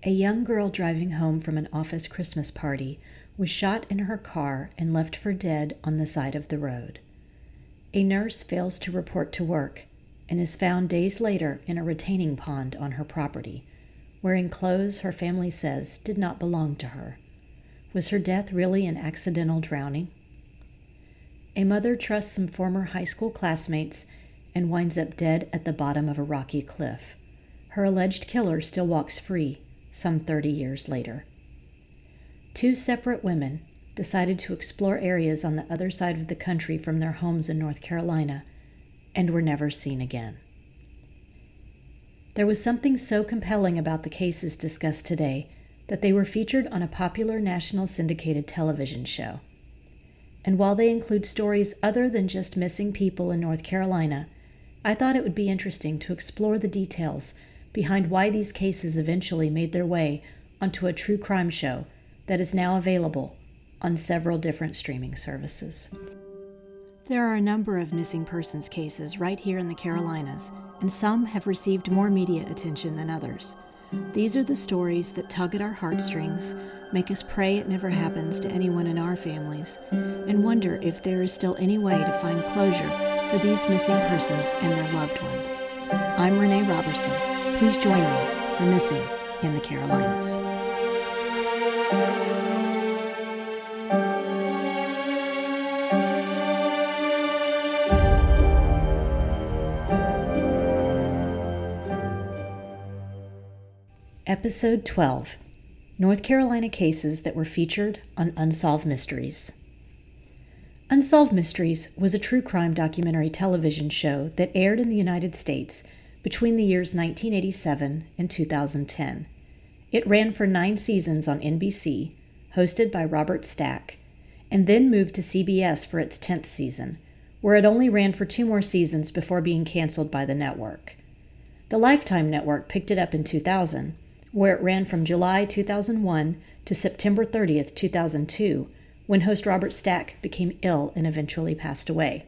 A young girl driving home from an office Christmas party was shot in her car and left for dead on the side of the road. A nurse fails to report to work and is found days later in a retaining pond on her property, wearing clothes her family says did not belong to her. Was her death really an accidental drowning? A mother trusts some former high school classmates and winds up dead at the bottom of a rocky cliff. Her alleged killer still walks free some 30 years later. Two separate women decided to explore areas on the other side of the country from their homes in North Carolina and were never seen again. There was something so compelling about the cases discussed today that they were featured on a popular national syndicated television show. And while they include stories other than just missing people in North Carolina, I thought it would be interesting to explore the details behind why these cases eventually made their way onto a true crime show that is now available on several different streaming services. There are a number of missing persons cases right here in the Carolinas, and some have received more media attention than others. These are the stories that tug at our heartstrings, make us pray it never happens to anyone in our families, and wonder if there is still any way to find closure for these missing persons and their loved ones. I'm Renee Roberson. Please join me for Missing in the Carolinas. Episode 12, North Carolina Cases that were featured on Unsolved Mysteries. Unsolved Mysteries was a true crime documentary television show that aired in the United States between the years 1987 and 2010. It ran for 9 seasons on NBC, hosted by Robert Stack, and then moved to CBS for its 10th season, where it only ran for 2 more seasons before being canceled by the network. The Lifetime network picked it up in 2000, where it ran from July 2001 to September 30th, 2002, when host Robert Stack became ill and eventually passed away.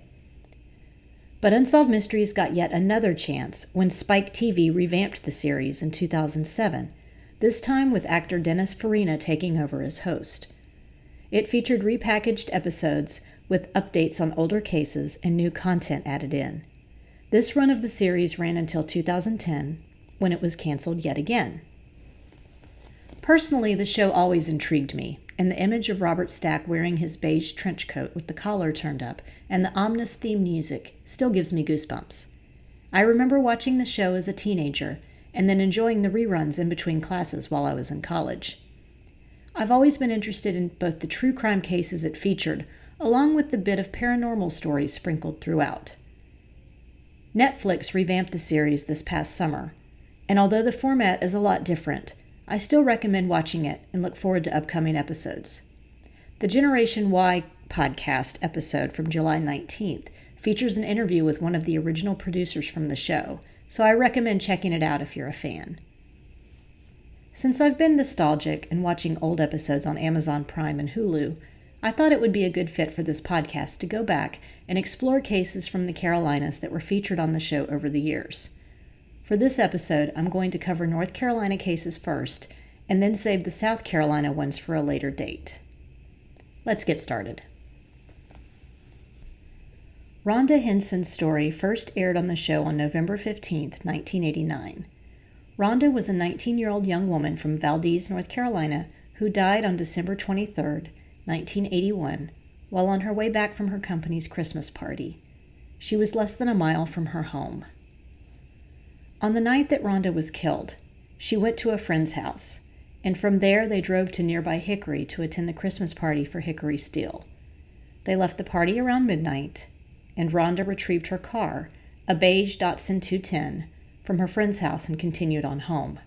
But Unsolved Mysteries got yet another chance when Spike TV revamped the series in 2007, this time with actor Dennis Farina taking over as host. It featured repackaged episodes with updates on older cases and new content added in. This run of the series ran until 2010, when it was canceled yet again. Personally, the show always intrigued me, and the image of Robert Stack wearing his beige trench coat with the collar turned up and the ominous theme music still gives me goosebumps. I remember watching the show as a teenager and then enjoying the reruns in between classes while I was in college. I've always been interested in both the true crime cases it featured, along with the bit of paranormal stories sprinkled throughout. Netflix revamped the series this past summer, and although the format is a lot different, I still recommend watching it and look forward to upcoming episodes. The Generation Y podcast episode from July 19th features an interview with one of the original producers from the show, so I recommend checking it out if you're a fan. Since I've been nostalgic and watching old episodes on Amazon Prime and Hulu, I thought it would be a good fit for this podcast to go back and explore cases from the Carolinas that were featured on the show over the years. For this episode, I'm going to cover North Carolina cases first, and then save the South Carolina ones for a later date. Let's get started. Rhonda Henson's story first aired on the show on November 15, 1989. Rhonda was a 19-year-old young woman from Valdez, North Carolina, who died on December 23, 1981, while on her way back from her company's Christmas party. She was less than a mile from her home. On the night that Rhonda was killed, she went to a friend's house, and from there they drove to nearby Hickory to attend the Christmas party for Hickory Steel. They left the party around midnight, and Rhonda retrieved her car, a beige Datsun 210, from her friend's house and continued on home.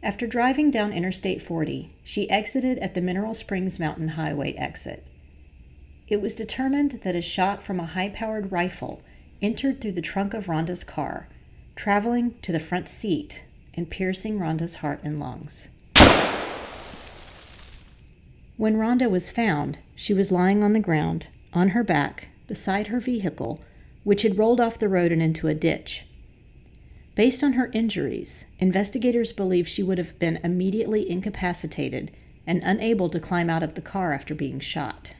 After driving down Interstate 40, she exited at the Mineral Springs Mountain Highway exit. It was determined that a shot from a high-powered rifle entered through the trunk of Rhonda's car, traveling to the front seat and piercing Rhonda's heart and lungs. When Rhonda was found, she was lying on the ground, on her back, beside her vehicle, which had rolled off the road and into a ditch. Based on her injuries, investigators believe she would have been immediately incapacitated and unable to climb out of the car after being shot.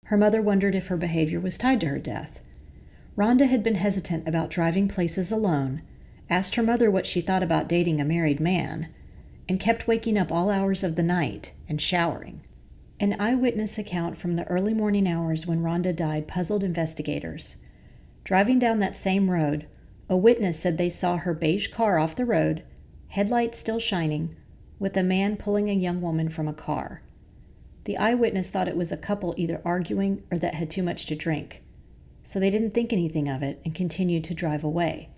Her mother wondered if her behavior was tied to her death. Rhonda had been hesitant about driving places alone, asked her mother what she thought about dating a married man, and kept waking up all hours of the night and showering. An eyewitness account from the early morning hours when Rhonda died puzzled investigators. Driving down that same road, a witness said they saw her beige car off the road, headlights still shining, with a man pulling a young woman from a car. The eyewitness thought it was a couple either arguing or that had too much to drink, so they didn't think anything of it and continued to drive away.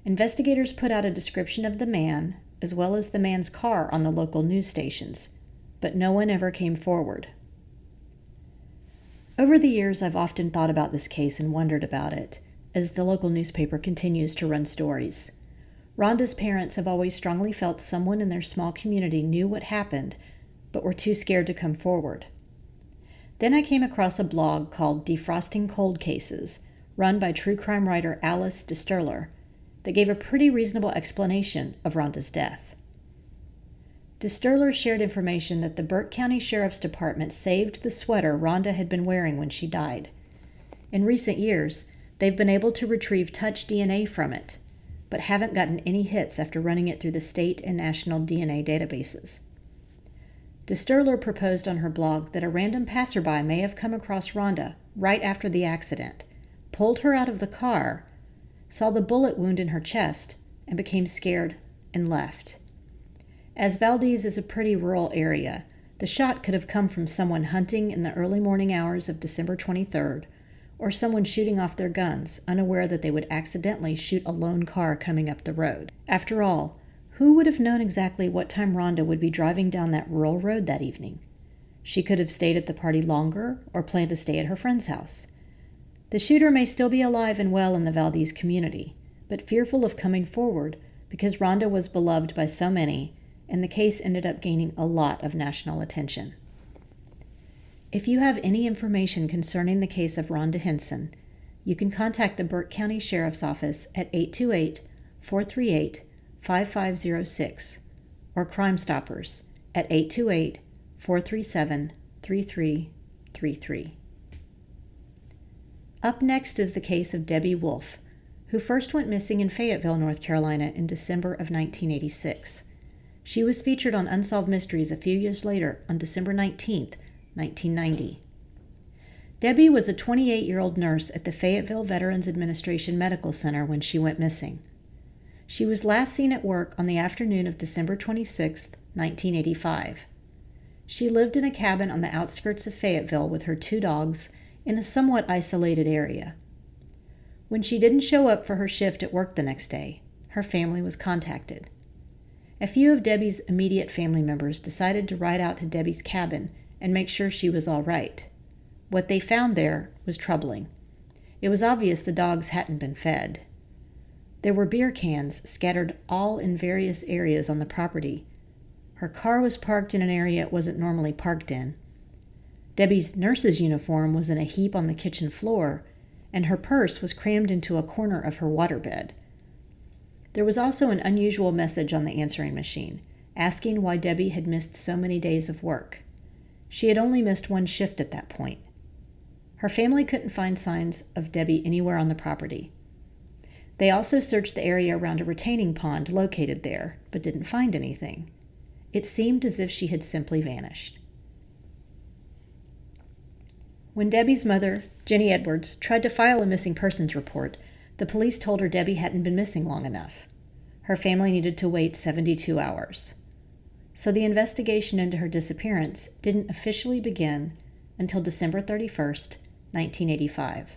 Investigators put out a description of the man, as well as the man's car, on the local news stations, but no one ever came forward. Over the years, I've often thought about this case and wondered about it, as the local newspaper continues to run stories. Rhonda's parents have always strongly felt someone in their small community knew what happened, but were too scared to come forward. Then I came across a blog called Defrosting Cold Cases, run by true crime writer Alice DeSterler, that gave a pretty reasonable explanation of Rhonda's death. DeSterler shared information that the Burke County Sheriff's Department saved the sweater Rhonda had been wearing when she died. In recent years, they've been able to retrieve touch DNA from it, but haven't gotten any hits after running it through the state and national DNA databases. DeSterler proposed on her blog that a random passerby may have come across Rhonda right after the accident, pulled her out of the car, saw the bullet wound in her chest, and became scared and left. As Valdez is a pretty rural area, the shot could have come from someone hunting in the early morning hours of December 23rd, or someone shooting off their guns, unaware that they would accidentally shoot a lone car coming up the road. After all, who would have known exactly what time Rhonda would be driving down that rural road that evening? She could have stayed at the party longer or planned to stay at her friend's house. The shooter may still be alive and well in the Valdez community, but fearful of coming forward because Rhonda was beloved by so many, and the case ended up gaining a lot of national attention. If you have any information concerning the case of Rhonda Henson, you can contact the Burke County Sheriff's Office at 828-438-5506 or Crime Stoppers at 828-437-3333. Up next is the case of Debbie Wolfe, who first went missing in Fayetteville, North Carolina in December of 1986. She was featured on Unsolved Mysteries a few years later on December 19, 1990. Debbie was a 28-year-old nurse at the Fayetteville Veterans Administration Medical Center when she went missing. She was last seen at work on the afternoon of December 26, 1985. She lived in a cabin on the outskirts of Fayetteville with her 2 dogs in a somewhat isolated area. When she didn't show up for her shift at work the next day, her family was contacted. A few of Debbie's immediate family members decided to ride out to Debbie's cabin and make sure she was all right. What they found there was troubling. It was obvious the dogs hadn't been fed. There were beer cans scattered all in various areas on the property. Her car was parked in an area it wasn't normally parked in. Debbie's nurse's uniform was in a heap on the kitchen floor, and her purse was crammed into a corner of her waterbed. There was also an unusual message on the answering machine, asking why Debbie had missed so many days of work. She had only missed 1 shift at that point. Her family couldn't find signs of Debbie anywhere on the property. They also searched the area around a retaining pond located there, but didn't find anything. It seemed as if she had simply vanished. When Debbie's mother, Jenny Edwards, tried to file a missing persons report, the police told her Debbie hadn't been missing long enough. Her family needed to wait 72 hours. So the investigation into her disappearance didn't officially begin until December 31st, 1985.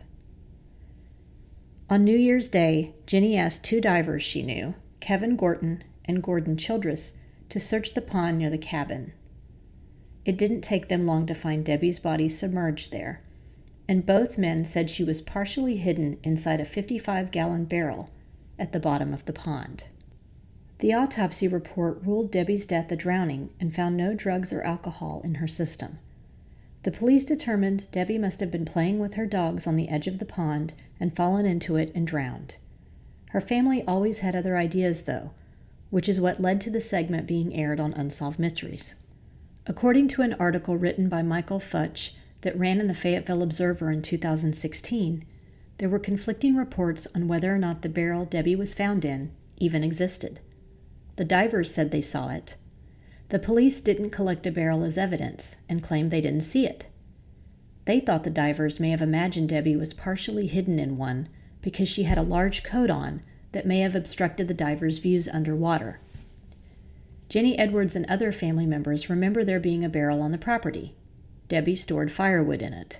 On New Year's Day, Jenny asked 2 divers she knew, Kevin Gorton and Gordon Childress, to search the pond near the cabin. It didn't take them long to find Debbie's body submerged there, and both men said she was partially hidden inside a 55-gallon barrel at the bottom of the pond. The autopsy report ruled Debbie's death a drowning and found no drugs or alcohol in her system. The police determined Debbie must have been playing with her dogs on the edge of the pond and fallen into it and drowned. Her family always had other ideas, though, which is what led to the segment being aired on Unsolved Mysteries. According to an article written by Michael Futch that ran in the Fayetteville Observer in 2016, there were conflicting reports on whether or not the barrel Debbie was found in even existed. The divers said they saw it. The police didn't collect a barrel as evidence and claimed they didn't see it. They thought the divers may have imagined Debbie was partially hidden in one because she had a large coat on that may have obstructed the divers' views underwater. Jenny Edwards and other family members remember there being a barrel on the property. Debbie stored firewood in it.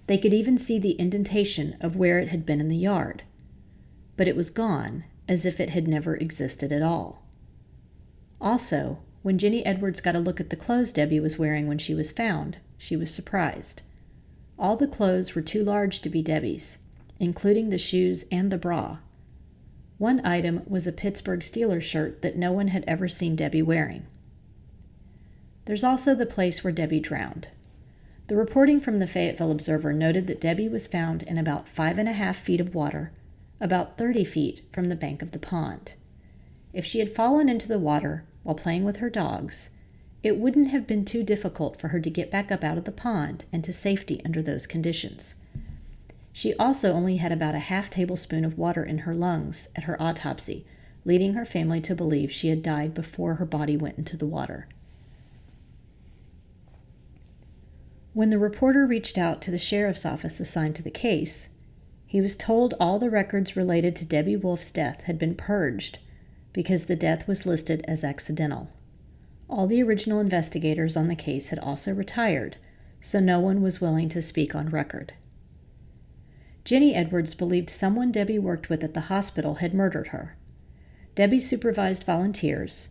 They could even see the indentation of where it had been in the yard. But it was gone, as if it had never existed at all. Also, when Jenny Edwards got a look at the clothes Debbie was wearing when she was found, she was surprised. All the clothes were too large to be Debbie's, including the shoes and the bra. One item was a Pittsburgh Steelers shirt that no one had ever seen Debbie wearing. There's also the place where Debbie drowned. The reporting from the Fayetteville Observer noted that Debbie was found in about 5.5 feet of water, about 30 feet from the bank of the pond. If she had fallen into the water while playing with her dogs, it wouldn't have been too difficult for her to get back up out of the pond and to safety under those conditions. She also only had about a half tablespoon of water in her lungs at her autopsy, leading her family to believe she had died before her body went into the water. When the reporter reached out to the sheriff's office assigned to the case, he was told all the records related to Debbie Wolf's death had been purged because the death was listed as accidental. All the original investigators on the case had also retired, so no one was willing to speak on record. Jenny Edwards believed someone Debbie worked with at the hospital had murdered her. Debbie supervised volunteers,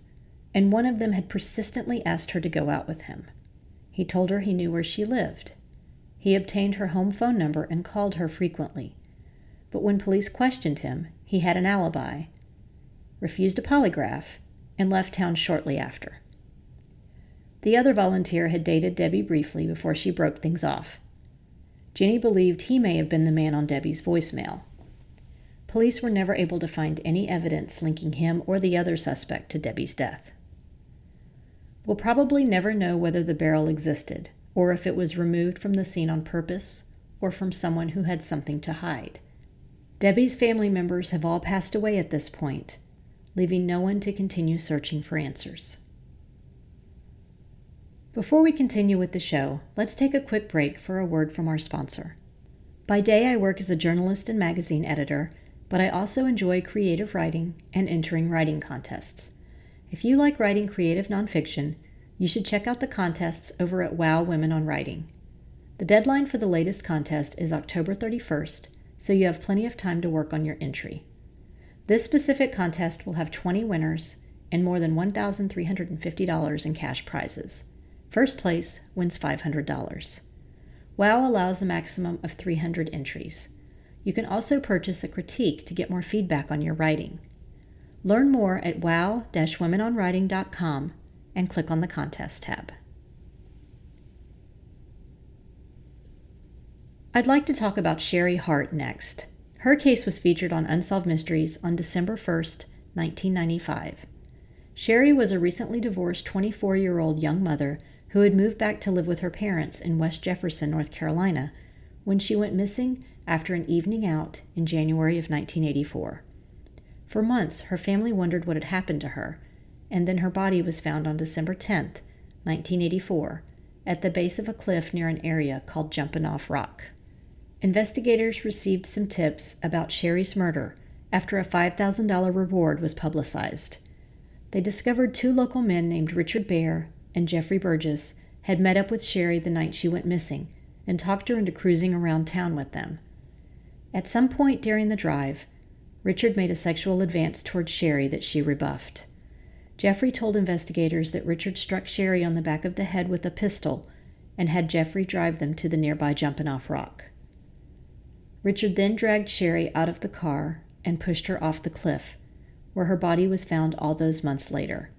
and one of them had persistently asked her to go out with him. He told her he knew where she lived. He obtained her home phone number and called her frequently. But when police questioned him, he had an alibi, refused a polygraph, and left town shortly after. The other volunteer had dated Debbie briefly before she broke things off. Jenny believed he may have been the man on Debbie's voicemail. Police were never able to find any evidence linking him or the other suspect to Debbie's death. We'll probably never know whether the barrel existed, or if it was removed from the scene on purpose, or from someone who had something to hide. Debbie's family members have all passed away at this point, leaving no one to continue searching for answers. Before we continue with the show, let's take a quick break for a word from our sponsor. By day, I work as a journalist and magazine editor, but I also enjoy creative writing and entering writing contests. If you like writing creative nonfiction, you should check out the contests over at Wow Women on Writing. The deadline for the latest contest is October 31st, so you have plenty of time to work on your entry. This specific contest will have 20 winners and more than $1,350 in cash prizes. First place wins $500. WOW allows a maximum of 300 entries. You can also purchase a critique to get more feedback on your writing. Learn more at wow-womenonwriting.com and click on the Contest tab. I'd like to talk about Sherry Hart next. Her case was featured on Unsolved Mysteries on December 1st, 1995. Sherry was a recently divorced 24-year-old young mother who had moved back to live with her parents in West Jefferson, North Carolina, when she went missing after an evening out in January of 1984. For months, her family wondered what had happened to her, and then her body was found on December 10th, 1984, at the base of a cliff near an area called Jumpin' Off Rock. Investigators received some tips about Sherry's murder after a $5,000 reward was publicized. They discovered two local men named Richard Bear and Jeffrey Burgess had met up with Sherry the night she went missing and talked her into cruising around town with them. At some point during the drive, Richard made a sexual advance towards Sherry that she rebuffed. Jeffrey told investigators that Richard struck Sherry on the back of the head with a pistol and had Jeffrey drive them to the nearby Jumpin' Off Rock. Richard then dragged Sherry out of the car and pushed her off the cliff, where her body was found all those months later.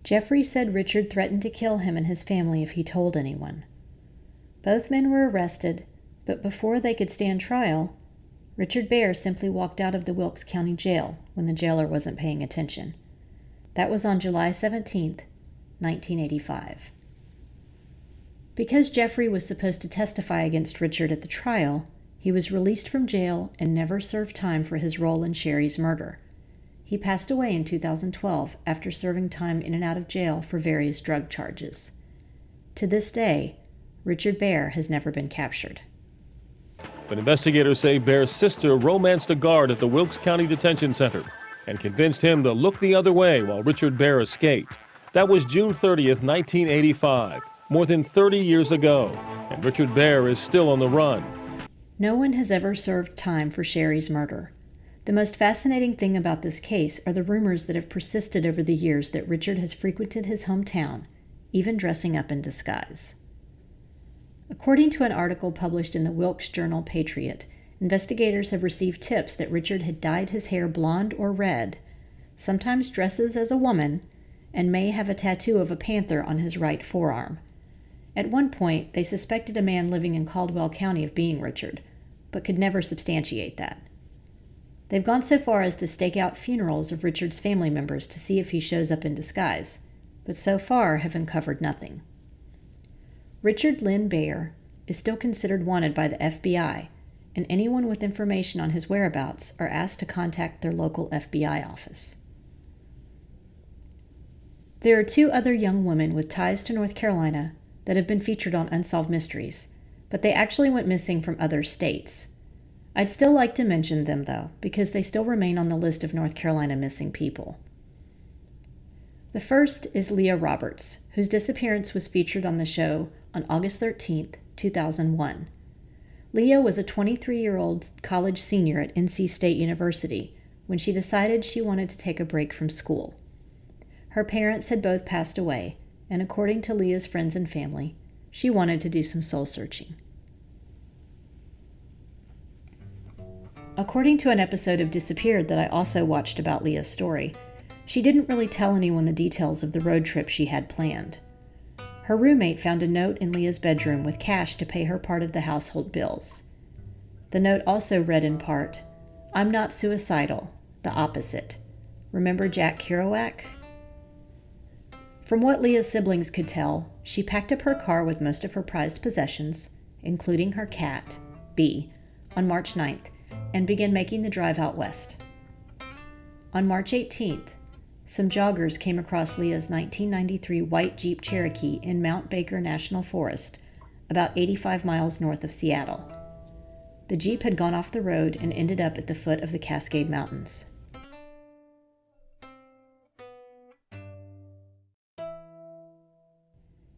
Jeffrey said Richard threatened to kill him and his family if he told anyone. Both men were arrested, but before they could stand trial, Richard Bear simply walked out of the Wilkes County Jail when the jailer wasn't paying attention. That was on July 17th, 1985. Because Jeffrey was supposed to testify against Richard at the trial, he was released from jail and never served time for his role in Sherry's murder. He passed away in 2012 after serving time in and out of jail for various drug charges. To this day, Richard Bear has never been captured. But investigators say Bear's sister romanced a guard at the Wilkes County Detention Center and convinced him to look the other way while Richard Bear escaped. That was June 30th, 1985, more than 30 years ago, and Richard Bear is still on the run. No one has ever served time for Sherry's murder. The most fascinating thing about this case are the rumors that have persisted over the years that Richard has frequented his hometown, even dressing up in disguise. According to an article published in the Wilkes Journal Patriot, investigators have received tips that Richard had dyed his hair blonde or red, sometimes dresses as a woman, and may have a tattoo of a panther on his right forearm. At one point, they suspected a man living in Caldwell County of being Richard, but could never substantiate that. They've gone so far as to stake out funerals of Richard's family members to see if he shows up in disguise, but so far have uncovered nothing. Richard Lynn Bear is still considered wanted by the FBI, and anyone with information on his whereabouts are asked to contact their local FBI office. There are 2 other young women with ties to North Carolina that have been featured on Unsolved Mysteries, but they actually went missing from other states. I'd still like to mention them, though, because they still remain on the list of North Carolina missing people. The first is Leah Roberts, whose disappearance was featured on the show on August 13, 2001. Leah was a 23-year-old college senior at NC State University when she decided she wanted to take a break from school. Her parents had both passed away, and according to Leah's friends and family, she wanted to do some soul searching. According to an episode of Disappeared that I also watched about Leah's story, she didn't really tell anyone the details of the road trip she had planned. Her roommate found a note in Leah's bedroom with cash to pay her part of the household bills. The note also read in part, "I'm not suicidal, the opposite. Remember Jack Kerouac?" From what Leah's siblings could tell, she packed up her car with most of her prized possessions, including her cat, B, on March 9th, and began making the drive out west. On March 18th, some joggers came across Leah's 1993 white Jeep Cherokee in Mount Baker National Forest, about 85 miles north of Seattle. The Jeep had gone off the road and ended up at the foot of the Cascade Mountains.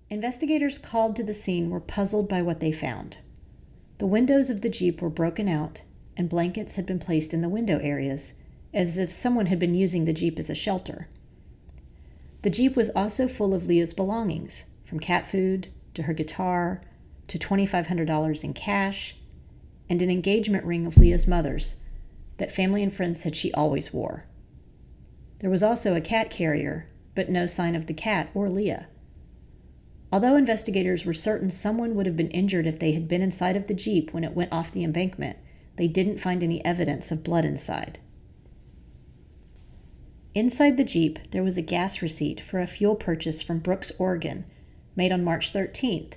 Investigators called to the scene were puzzled by what they found. The windows of the Jeep were broken out, and blankets had been placed in the window areas, as if someone had been using the Jeep as a shelter. The Jeep was also full of Leah's belongings, from cat food to her guitar to $2,500 in cash, and an engagement ring of Leah's mother's that family and friends said she always wore. There was also a cat carrier, but no sign of the cat or Leah. Although investigators were certain someone would have been injured if they had been inside of the Jeep when it went off the embankment, they didn't find any evidence of blood inside. Inside the Jeep, there was a gas receipt for a fuel purchase from Brooks, Oregon, made on March 13th,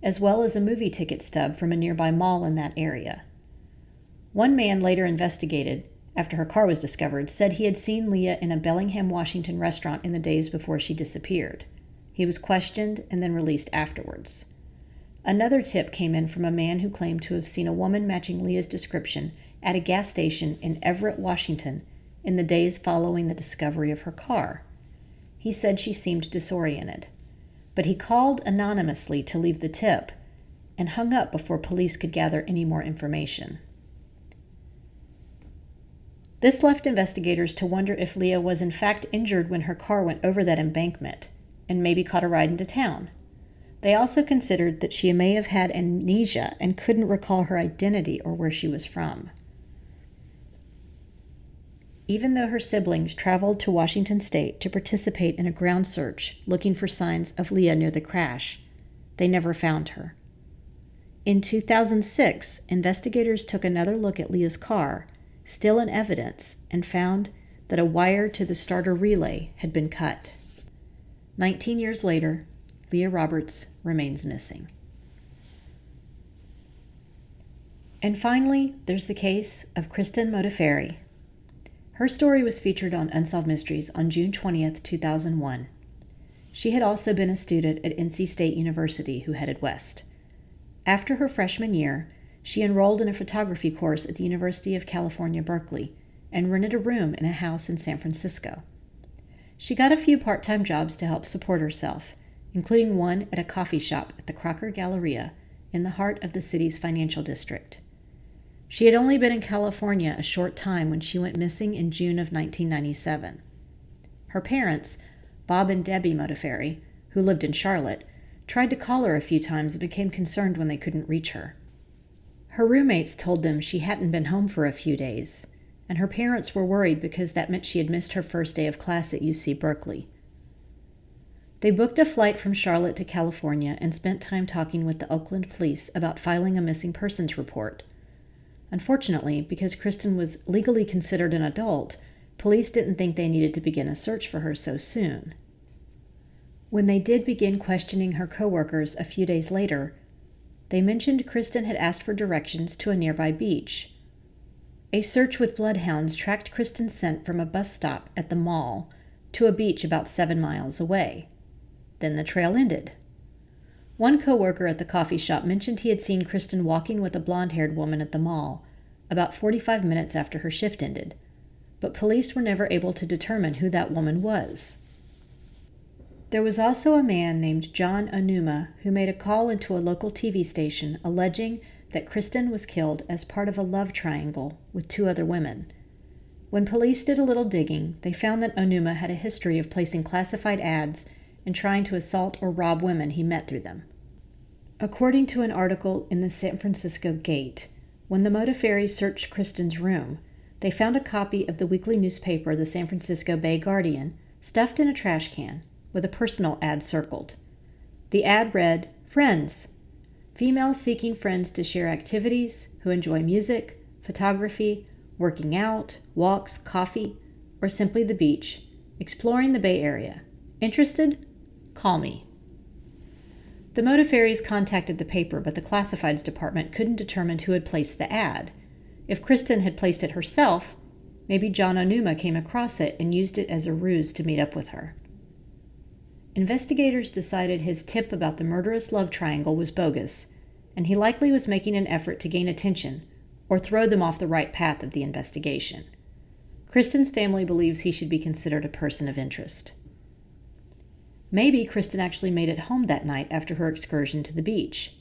as well as a movie ticket stub from a nearby mall in that area. One man later investigated, after her car was discovered, said he had seen Leah in a Bellingham, Washington restaurant in the days before she disappeared. He was questioned and then released afterwards. Another tip came in from a man who claimed to have seen a woman matching Leah's description at a gas station in Everett, Washington, in the days following the discovery of her car. He said she seemed disoriented, but he called anonymously to leave the tip and hung up before police could gather any more information. This left investigators to wonder if Leah was in fact injured when her car went over that embankment and maybe caught a ride into town. They also considered that she may have had amnesia and couldn't recall her identity or where she was from. Even though her siblings traveled to Washington State to participate in a ground search looking for signs of Leah near the crash, they never found her. In 2006, investigators took another look at Leah's car, still in evidence, and found that a wire to the starter relay had been cut. 19 years later, Leah Roberts remains missing. And finally, there's the case of Kristen Modafferi. Her story was featured on Unsolved Mysteries on June 20th, 2001. She had also been a student at NC State University who headed west. After her freshman year, she enrolled in a photography course at the University of California, Berkeley, and rented a room in a house in San Francisco. She got a few part-time jobs to help support herself, including one at a coffee shop at the Crocker Galleria in the heart of the city's financial district. She had only been in California a short time when she went missing in June of 1997. Her parents, Bob and Debbie Modafferi, who lived in Charlotte, tried to call her a few times and became concerned when they couldn't reach her. Her roommates told them she hadn't been home for a few days, and her parents were worried because that meant she had missed her first day of class at UC Berkeley. They booked a flight from Charlotte to California and spent time talking with the Oakland police about filing a missing persons report. Unfortunately, because Kristen was legally considered an adult, police didn't think they needed to begin a search for her so soon. When they did begin questioning her coworkers a few days later, they mentioned Kristen had asked for directions to a nearby beach. A search with bloodhounds tracked Kristen's scent from a bus stop at the mall to a beach about 7 miles away. Then the trail ended. One coworker at the coffee shop mentioned he had seen Kristen walking with a blonde-haired woman at the mall about 45 minutes after her shift ended, but police were never able to determine who that woman was. There was also a man named John Onuma who made a call into a local TV station alleging that Kristen was killed as part of a love triangle with 2 other women. When police did a little digging, they found that Onuma had a history of placing classified ads and trying to assault or rob women he met through them. According to an article in the San Francisco Gate, when the Modafferis searched Kristen's room, they found a copy of the weekly newspaper the San Francisco Bay Guardian stuffed in a trash can with a personal ad circled. The ad read, "Friends, females seeking friends to share activities, who enjoy music, photography, working out, walks, coffee, or simply the beach, exploring the Bay Area. Interested? Call me." The Modafferis contacted the paper, but the classifieds department couldn't determine who had placed the ad. If Kristen had placed it herself, maybe John Onuma came across it and used it as a ruse to meet up with her. Investigators decided his tip about the murderous love triangle was bogus, and he likely was making an effort to gain attention or throw them off the right path of the investigation. Kristen's family believes he should be considered a person of interest. Maybe Kristen actually made it home that night after her excursion to the beach.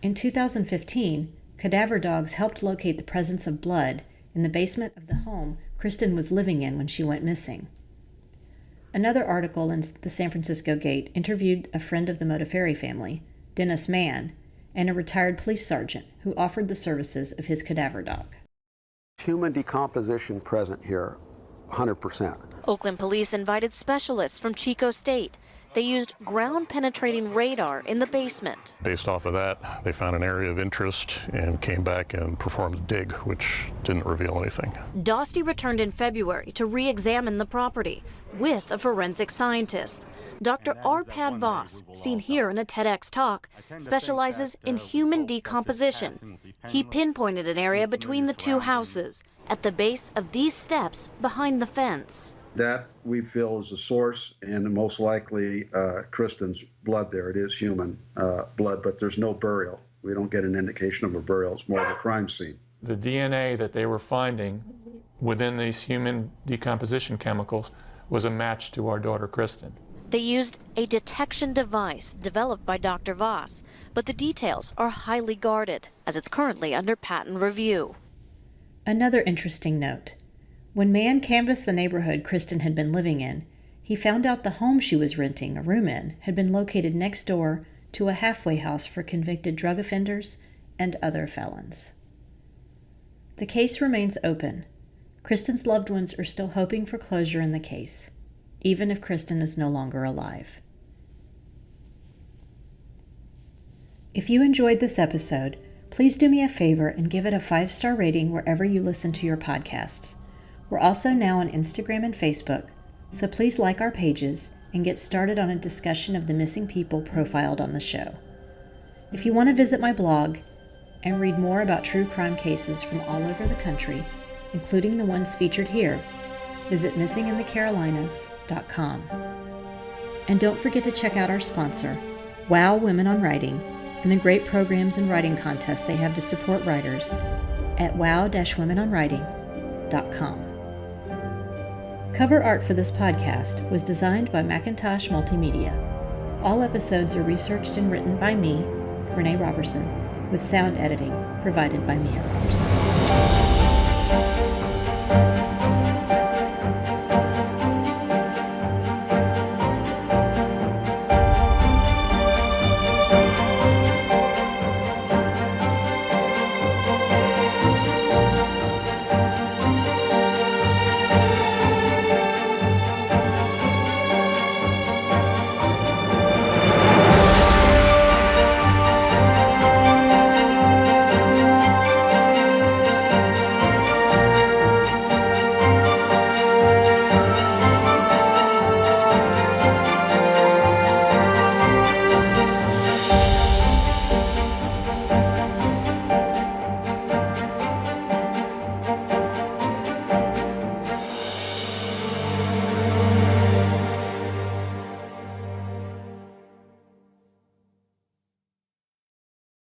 In 2015, cadaver dogs helped locate the presence of blood in the basement of the home Kristen was living in when she went missing. Another article in the San Francisco Gate interviewed a friend of the Modafferi family, Dennis Mann, and a retired police sergeant who offered the services of his cadaver dog. Human decomposition present here, 100%. Oakland police invited specialists from Chico State. They used ground-penetrating radar in the basement. Based off of that, they found an area of interest and came back and performed a dig, which didn't reveal anything. Dosty returned in February to re-examine the property with a forensic scientist. Dr. Arpad Voss, seen here in a TEDx talk, specializes in human decomposition. He pinpointed an area between the 2 houses, at the base of these steps behind the fence. That we feel is the source, and most likely Kristen's blood there. It is human blood, but there's no burial. We don't get an indication of a burial. It's more of a crime scene. The DNA that they were finding within these human decomposition chemicals was a match to our daughter Kristen. They used a detection device developed by Dr. Voss, but the details are highly guarded, as it's currently under patent review. Another interesting note. When Mann canvassed the neighborhood Kristen had been living in, he found out the home she was renting a room in had been located next door to a halfway house for convicted drug offenders and other felons. The case remains open. Kristen's loved ones are still hoping for closure in the case, even if Kristen is no longer alive. If you enjoyed this episode, please do me a favor and give it a 5-star rating wherever you listen to your podcasts. We're also now on Instagram and Facebook, so please like our pages and get started on a discussion of the missing people profiled on the show. If you want to visit my blog and read more about true crime cases from all over the country, including the ones featured here, visit missinginthecarolinas.com. And don't forget to check out our sponsor, Wow Women on Writing, and the great programs and writing contests they have to support writers at wow-womenonwriting.com. Cover art for this podcast was designed by Macintosh Multimedia. All episodes are researched and written by me, Renee Roberson, with sound editing provided by Mia Roberson.